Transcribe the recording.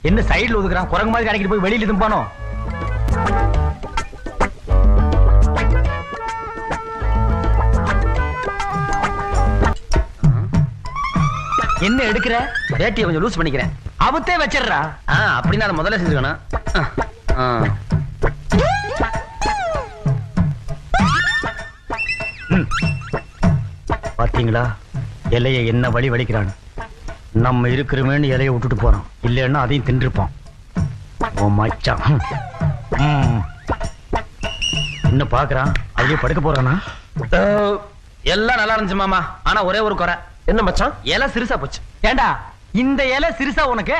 என்ன சைடுல ஒதுக்குறான்? குரங்கு மாதிரி கடைக்கிட்டு போய் வெளியில தும்பானோ? என்ன எடுக்கிற? வேட்டியை கொஞ்சம் லூஸ் பண்ணிக்கிறேன். அவத்தே வச்சிடுறா. அப்படின்னு அதை முதல்ல செஞ்சுக்கணும். பாத்தீங்களா இலைய என்ன வழி வலிக்கிறான்? நம்ம இருக்கிறமேன்னு இலைய விட்டுட்டு போறோம், இல்லைன்னா அதையும் தின்றுப்போம். ஓ மச்சான் என்ன பாக்குறான்? அதுலயே படுக்க போறானா? எல்லாம் நல்லா இருந்துச்சு மாமா, ஆனா ஒரே ஒரு குறை. என்ன மச்சான்? இலை சிறுசா போச்சு. ஏண்டா இந்த இலை சிறுசா உனக்கு?